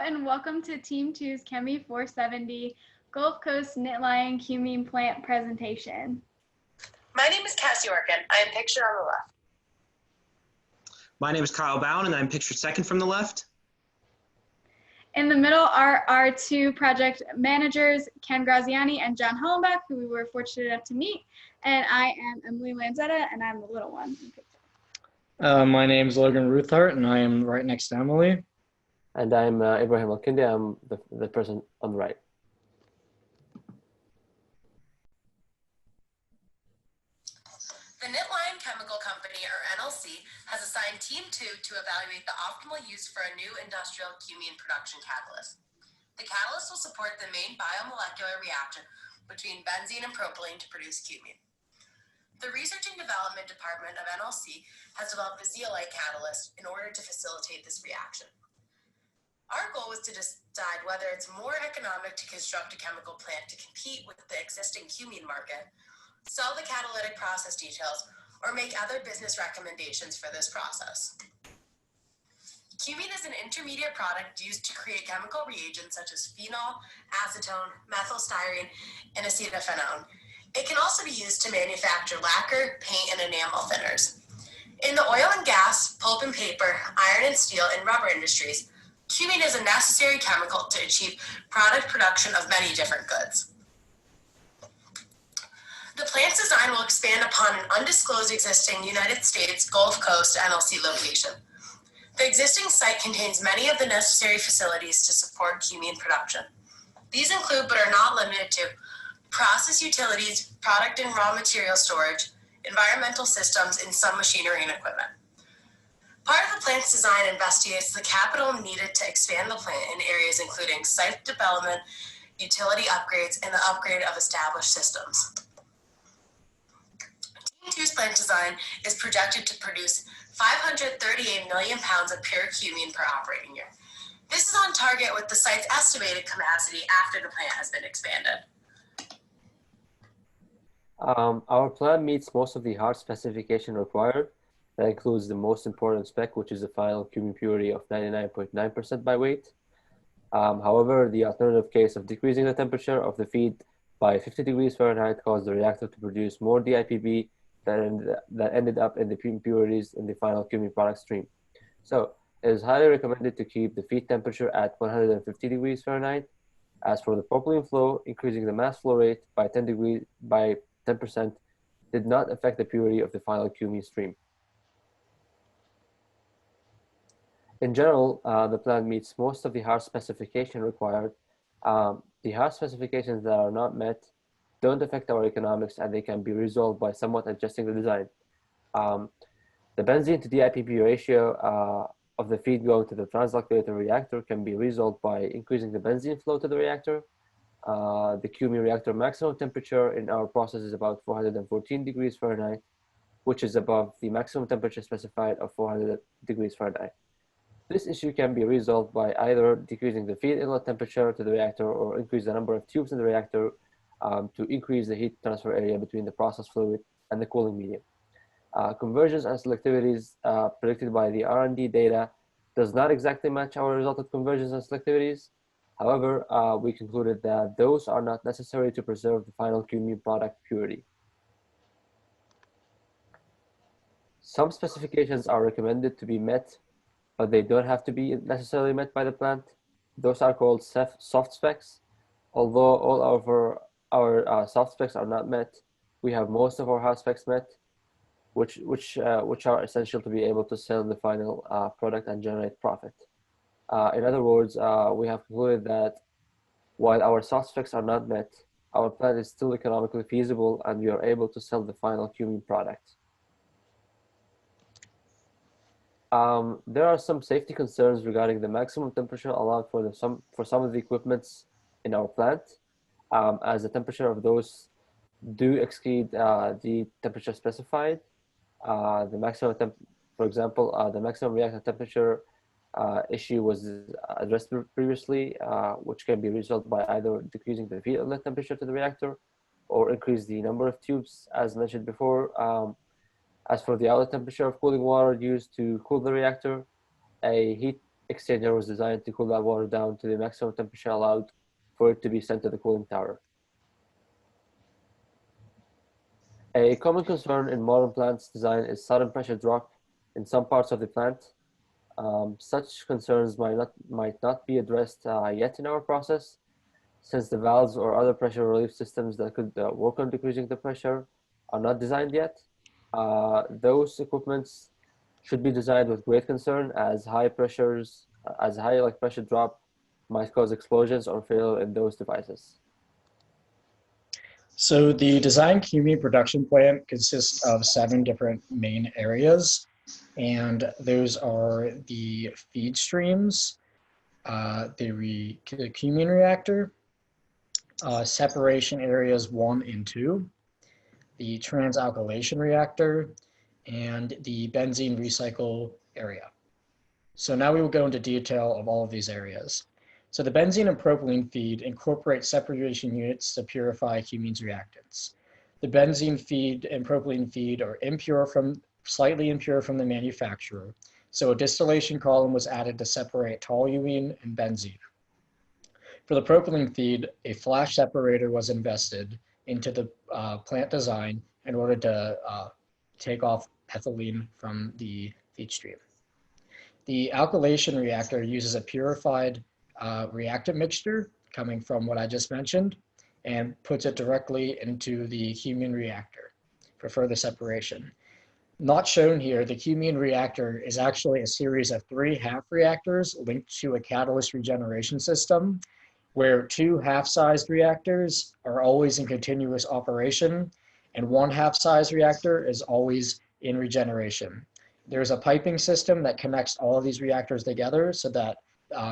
and welcome to Team 2's Chemi 470 Gulf Coast Knit-Lying Cumene Plant presentation. My name is Cassie Orkin. I am pictured on the left. My name is Kyle Bowen, and I'm pictured second from the left. In the middle are our two project managers, Ken Graziani and John Hollenbach, who we were fortunate enough to meet. And I am Emily Lanzetta, and I'm the little one. My name is Logan Ruthart, and I am right next to Emily. And I'm Ibrahim Al-Kindi. I'm the person on the right. The Knit-Lying Chemical Company, or NLC, has assigned Team 2 to evaluate the optimal use for a new industrial cumene production catalyst. The catalyst will support the main biomolecular reaction between benzene and propylene to produce cumene. The Research and Development Department of NLC has developed a zeolite catalyst in order to facilitate this reaction. Our goal was to decide whether it's more economic to construct a chemical plant to compete with the existing cumene market, sell the catalytic process details, or make other business recommendations for this process. Cumene is an intermediate product used to create chemical reagents such as phenol, acetone, methylstyrene, and acetophenone. It can also be used to manufacture lacquer, paint, and enamel thinners. In the oil and gas, pulp and paper, iron and steel, and rubber industries, cumene is a necessary chemical to achieve product production of many different goods. The plant's design will expand upon an undisclosed existing United States Gulf Coast NLC location. The existing site contains many of the necessary facilities to support cumene production. These include, but are not limited to, process utilities, product and raw material storage, environmental systems, and some machinery and equipment. Part of the plant's design investigates the capital needed to expand the plant in areas including site development, utility upgrades, and the upgrade of established systems. Team 2's plant design is projected to produce 538 million pounds of pure cumene per operating year. This is on target with the site's estimated capacity after the plant has been expanded. Our plant meets most of the hard specification required. That includes the most important spec, which is a final cumene purity of 99.9% by weight. However, the alternative case of decreasing the temperature of the feed by 50 degrees Fahrenheit caused the reactor to produce more DIPB that ended up in the impurities in the final cumene product stream. So it is highly recommended to keep the feed temperature at 150 degrees Fahrenheit. As for the propylene flow, increasing the mass flow rate by 10% did not affect the purity of the final cumene stream. In general, the plant meets most of the hard specification required. The hard specifications that are not met don't affect our economics, and they can be resolved by somewhat adjusting the design. The benzene to DIPB ratio of the feed going to the translocator reactor can be resolved by increasing the benzene flow to the reactor. The cumene reactor maximum temperature in our process is about 414 degrees Fahrenheit, which is above the maximum temperature specified of 400 degrees Fahrenheit. This issue can be resolved by either decreasing the feed inlet temperature to the reactor or increase the number of tubes in the reactor to increase the heat transfer area between the process fluid and the cooling medium. Conversions and selectivities predicted by the R&D data does not exactly match our resulted conversions and selectivities. However, we concluded that those are not necessary to preserve the final cumene product purity. Some specifications are recommended to be met, but they don't have to be necessarily met by the plant. Those are called soft specs. Although all of our soft specs are not met, we have most of our hard specs met, which are essential to be able to sell the final product and generate profit. In other words, we have concluded that while our soft specs are not met, our plant is still economically feasible and we are able to sell the final cumene product. There are some safety concerns regarding the maximum temperature allowed for some of the equipments in our plant, as the temperature of those do exceed the temperature specified. The maximum for example, the maximum reactor temperature issue was addressed previously, which can be resolved by either decreasing the feed inlet temperature to the reactor or increase the number of tubes, as mentioned before. As for the outlet temperature of cooling water used to cool the reactor, a heat exchanger was designed to cool that water down to the maximum temperature allowed for it to be sent to the cooling tower. A common concern in modern plants design is sudden pressure drop in some parts of the plant. Such concerns might not be addressed yet in our process, since the valves or other pressure relief systems that could work on decreasing the pressure are not designed yet. Those equipments should be designed with great concern, as high pressure drop might cause explosions or failure in those devices. So the design cumene production plant consists of 7 different main areas, and those are the feed streams, the cumene reactor, separation areas 1 and 2, the transalkylation reactor, and the benzene recycle area. So now we will go into detail of all of these areas. So the benzene and propylene feed incorporate separation units to purify cumene's reactants. The benzene feed and propylene feed are slightly impure from the manufacturer. So a distillation column was added to separate toluene and benzene. For the propylene feed, a flash separator was invested into the plant design in order to take off ethylene from the feed stream. The alkylation reactor uses a purified reactant mixture coming from what I just mentioned and puts it directly into the cumene reactor for further separation. Not shown here, the cumene reactor is actually a series of 3 half reactors linked to a catalyst regeneration system, where 2 half-sized reactors are always in continuous operation and 1 half-size reactor is always in regeneration. There's a piping system that connects all of these reactors together so that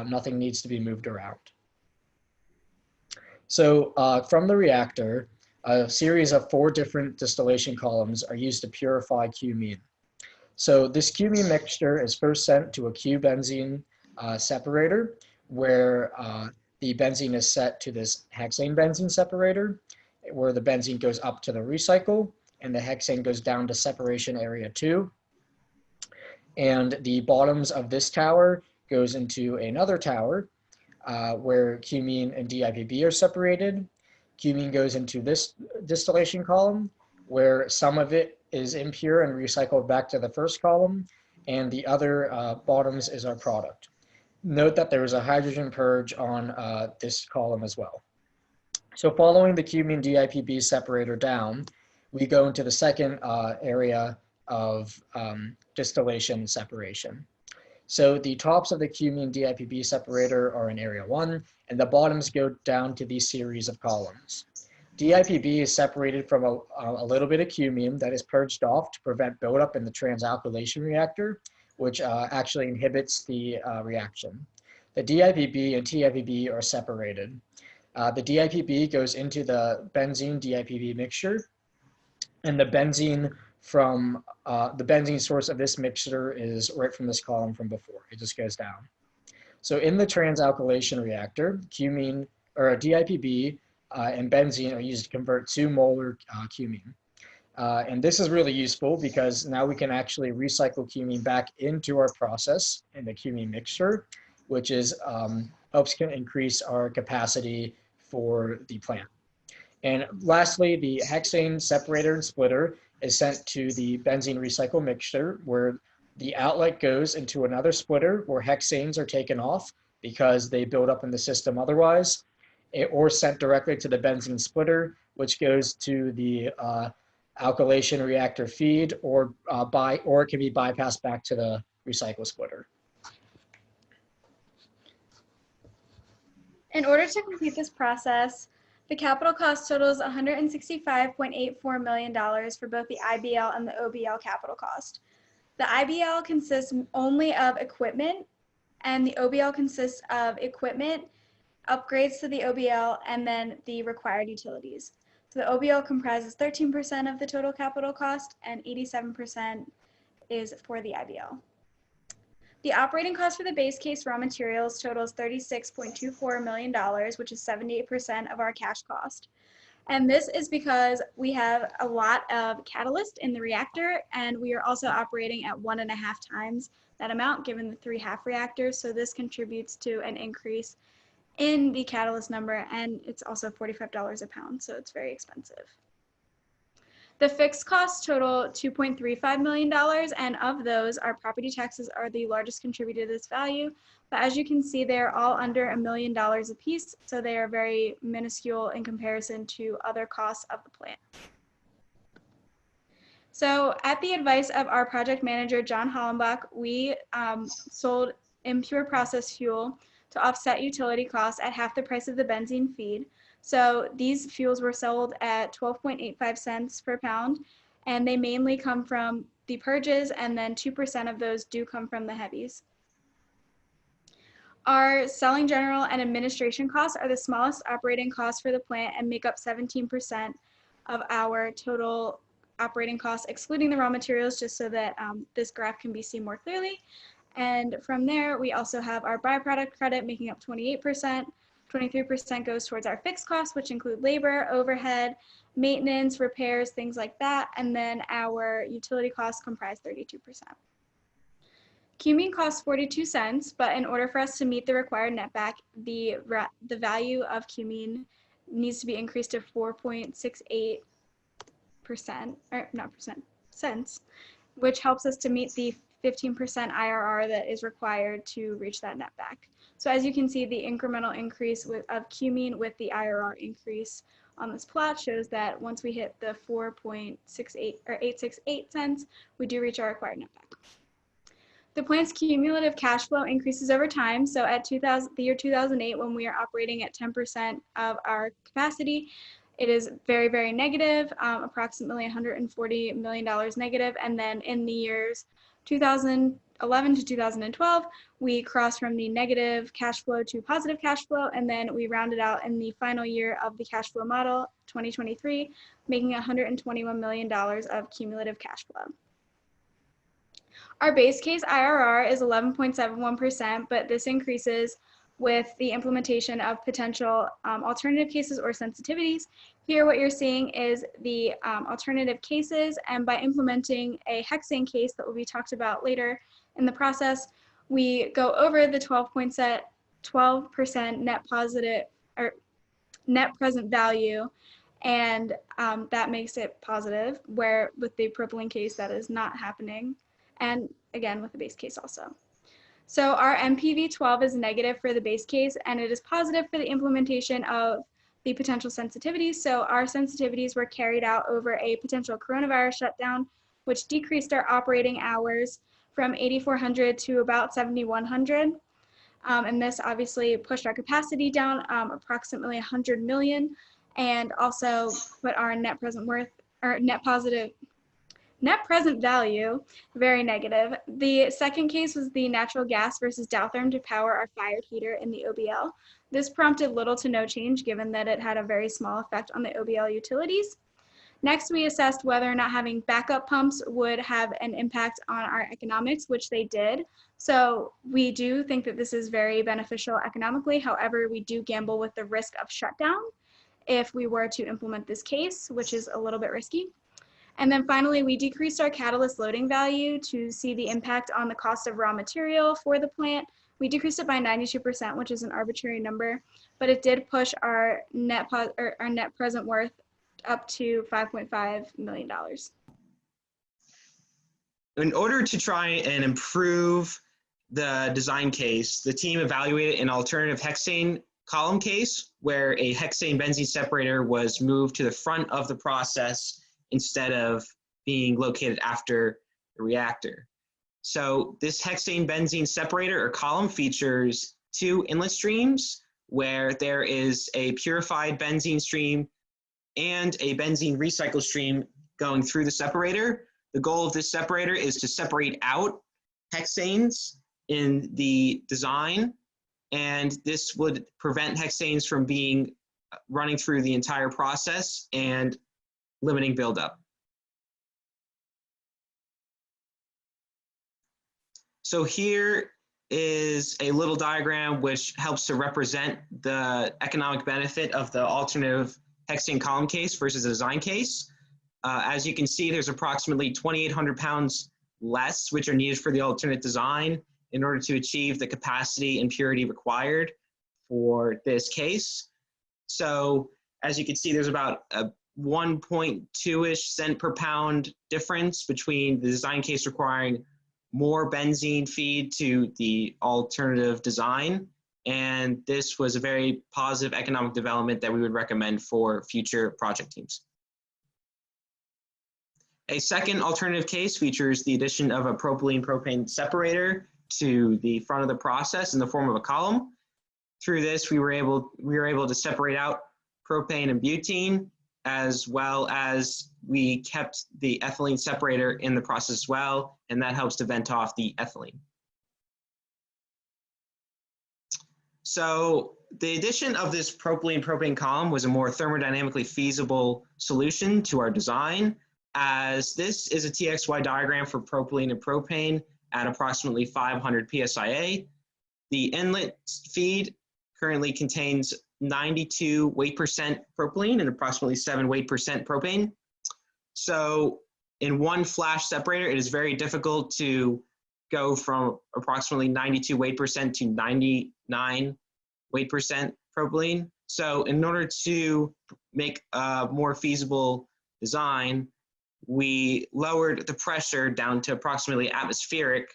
nothing needs to be moved around. So from the reactor, a series of 4 different distillation columns are used to purify cumene. So this cumene mixture is first sent to a Q-benzene separator, where the benzene is set to this hexane benzene separator, where the benzene goes up to the recycle and the hexane goes down to separation area 2. And the bottoms of this tower goes into another tower where cumene and DIPB are separated. Cumene goes into this distillation column where some of it is impure and recycled back to the first column, and the other bottoms is our product. Note that there is a hydrogen purge on this column as well. So following the cumene DIPB separator down, we go into the second area of distillation separation. So the tops of the cumene DIPB separator are in area 1, and the bottoms go down to these series of columns. DIPB is separated from a little bit of cumene that is purged off to prevent buildup in the transalkylation reactor, which actually inhibits the reaction. The DIPB and TIPB are separated. The DIPB goes into the benzene DIPB mixture, and the benzene from the benzene source of this mixture is right from this column from before. It just goes down. So in the transalkylation reactor, cumene or DIPB and benzene are used to convert 2 molar cumene. And this is really useful because now we can actually recycle cumene back into our process in the cumene mixture, which is helps increase our capacity for the plant. And lastly, the hexane separator and splitter is sent to the benzene recycle mixture, where the outlet goes into another splitter where hexanes are taken off because they build up in the system otherwise, or sent directly to the benzene splitter, which goes to the alkylation reactor feed, or it can be bypassed back to the recycle splitter. In order to complete this process, the capital cost totals $165.84 million for both the IBL and the OBL capital cost. The IBL consists only of equipment, and the OBL consists of equipment, upgrades to the OBL, and then the required utilities. So the OBL comprises 13% of the total capital cost, and 87% is for the IBL. The operating cost for the base case raw materials totals $36.24 million, which is 78% of our cash cost. And this is because we have a lot of catalyst in the reactor, and we are also operating at 1.5 times that amount given the 3 half reactors. So this contributes to an increase in the catalyst number, and it's also $45 a pound, so it's very expensive. The fixed costs total $2.35 million, and of those, our property taxes are the largest contributor to this value. But as you can see, they're all under $1 million a piece, so they are very minuscule in comparison to other costs of the plant. So at the advice of our project manager, John Hollenbach, we sold impure process fuel to offset utility costs at half the price of the benzene feed. So these fuels were sold at 12.85 cents per pound, and they mainly come from the purges, and then 2% of those do come from the heavies. Our selling, general, and administration costs are the smallest operating costs for the plant and make up 17% of our total operating costs, excluding the raw materials, just so that this graph can be seen more clearly. And from there, we also have our byproduct credit making up 28%. 23% goes towards our fixed costs, which include labor, overhead, maintenance, repairs, things like that. And then our utility costs comprise 32%. Cumene costs 42 cents, but in order for us to meet the required netback, the value of cumene needs to be increased to 4.68%, or not percent, cents, which helps us to meet the 15% IRR that is required to reach that netback. So as you can see, the incremental increase of cumene with the IRR increase on this plot shows that once we hit the 4.68 or 868 cents, we do reach our required netback. The plant's cumulative cash flow increases over time. So at the year 2008, when we are operating at 10% of our capacity, it is very, very negative, approximately $140 million negative. And then in the years 2011 to 2012, we crossed from the negative cash flow to positive cash flow, and then we rounded out in the final year of the cash flow model, 2023, making $121 million of cumulative cash flow. Our base case IRR is 11.71%, but this increases with the implementation of potential alternative cases or sensitivities. Here what you're seeing is the alternative cases, and by implementing a hexane case that will be talked about later in the process, we go over the 12% net positive or net present value, and that makes it positive, where with the propylene case that is not happening, and again with the base case also. So our NPV 12 is negative for the base case, and it is positive for the implementation of the potential sensitivities. So our sensitivities were carried out over a potential coronavirus shutdown, which decreased our operating hours from 8,400 to about 7,100. And this obviously pushed our capacity down approximately 100 million, and also put our net present worth, or net present value, very negative. The second case was the natural gas versus Dow-therm to power our fired heater in the OBL. This prompted little to no change, given that it had a very small effect on the OBL utilities. Next, we assessed whether or not having backup pumps would have an impact on our economics, which they did. So we do think that this is very beneficial economically. However, we do gamble with the risk of shutdown if we were to implement this case, which is a little bit risky. And then finally, we decreased our catalyst loading value to see the impact on the cost of raw material for the plant. We decreased it by 92%, which is an arbitrary number, but it did push our net present worth up to $5.5 million. In order to try and improve the design case, the team evaluated an alternative hexane column case where a hexane benzene separator was moved to the front of the process instead of being located after the reactor. So this hexane benzene separator or column features two inlet streams where there is a purified benzene stream and a benzene recycle stream going through the separator. The goal of this separator is to separate out hexanes in the design, and this would prevent hexanes from running through the entire process and limiting buildup. So here is a little diagram which helps to represent the economic benefit of the alternative hexane column case versus a design case. As you can see, there's approximately 2,800 pounds less, which are needed for the alternate design in order to achieve the capacity and purity required for this case. So as you can see, there's about a 1.2-ish cent per pound difference between the design case requiring more benzene feed to the alternative design. And this was a very positive economic development that we would recommend for future project teams. A second alternative case features the addition of a propylene-propane separator to the front of the process in the form of a column. Through this, we were able to separate out propane and butene, as well as we kept the ethylene separator in the process as well, and that helps to vent off the ethylene. So the addition of this propylene-propane column was a more thermodynamically feasible solution to our design, as this is a TXY diagram for propylene and propane at approximately 500 psia. The inlet feed currently contains 92 weight percent propylene and approximately 7 weight percent propane. So in one flash separator, it is very difficult to go from approximately 92 weight percent to 99 weight percent propylene. So in order to make a more feasible design, we lowered the pressure down to approximately atmospheric,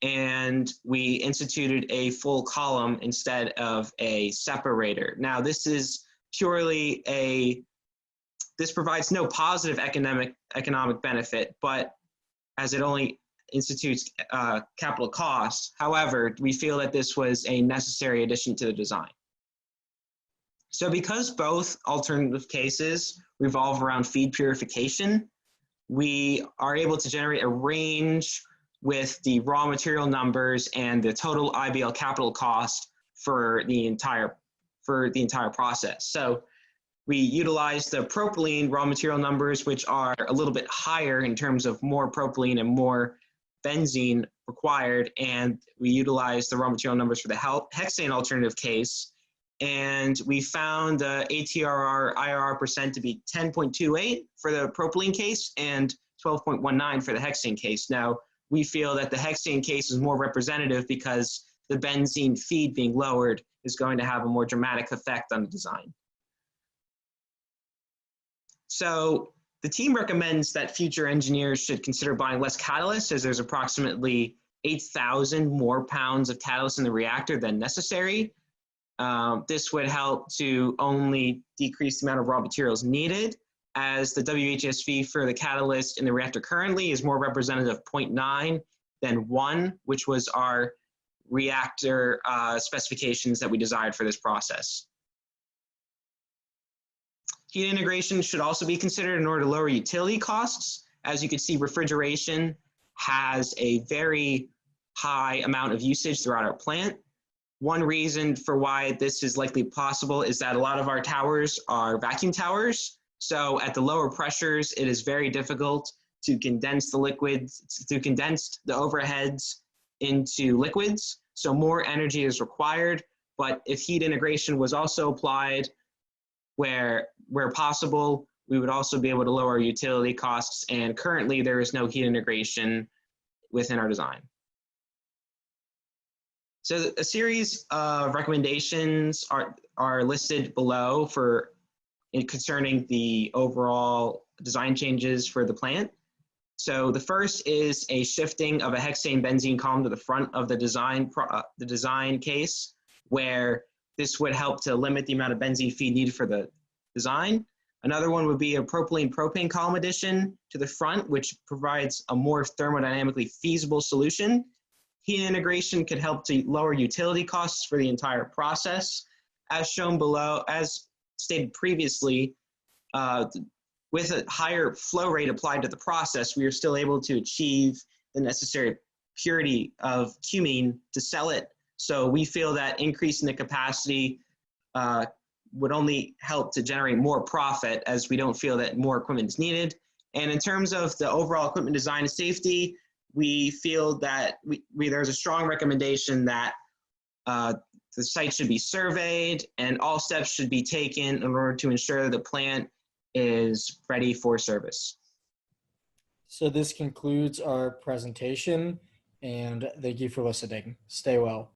and we instituted a full column instead of a separator. Now this is purely this provides no positive economic benefit, but as it only institutes capital costs. However, we feel that this was a necessary addition to the design. So because both alternative cases revolve around feed purification, we are able to generate a range with the raw material numbers and the total IBL capital cost for the entire process. So we utilize the propylene raw material numbers, which are a little bit higher in terms of more propylene and more benzene required, and we utilize the raw material numbers for the hexane alternative case, and we found the ATRR IRR percent to be 10.28 for the propylene case and 12.19 for the hexane case. Now, we feel that the hexane case is more representative because the benzene feed being lowered is going to have a more dramatic effect on the design. So the team recommends that future engineers should consider buying less catalyst, as there's approximately 8,000 more pounds of catalyst in the reactor than necessary. This would help to only decrease the amount of raw materials needed, as the WHSV for the catalyst in the reactor currently is more representative of 0.9 than 1, which was our reactor specifications that we desired for this process. Heat integration should also be considered in order to lower utility costs. As you can see, refrigeration has a very high amount of usage throughout our plant. One reason for why this is likely possible is that a lot of our towers are vacuum towers. So at the lower pressures, it is very difficult to condense the liquids, to condense the overheads into liquids. So more energy is required. But if heat integration was also applied where possible, we would also be able to lower utility costs. And currently there is no heat integration within our design. So a series of recommendations are listed below concerning the overall design changes for the plant. So the first is a shifting of a hexane benzene column to the front of the design case, where this would help to limit the amount of benzene feed needed for the design. Another one would be a propylene propane column addition to the front, which provides a more thermodynamically feasible solution. Heat integration could help to lower utility costs for the entire process. As shown below, as stated previously, with a higher flow rate applied to the process, we are still able to achieve the necessary purity of cumene to sell it. So we feel that increasing the capacity would only help to generate more profit, as we don't feel that more equipment is needed. And in terms of the overall equipment design and safety, we feel that there's a strong recommendation that the site should be surveyed and all steps should be taken in order to ensure that the plant is ready for service. So this concludes our presentation, and thank you for listening. Stay well.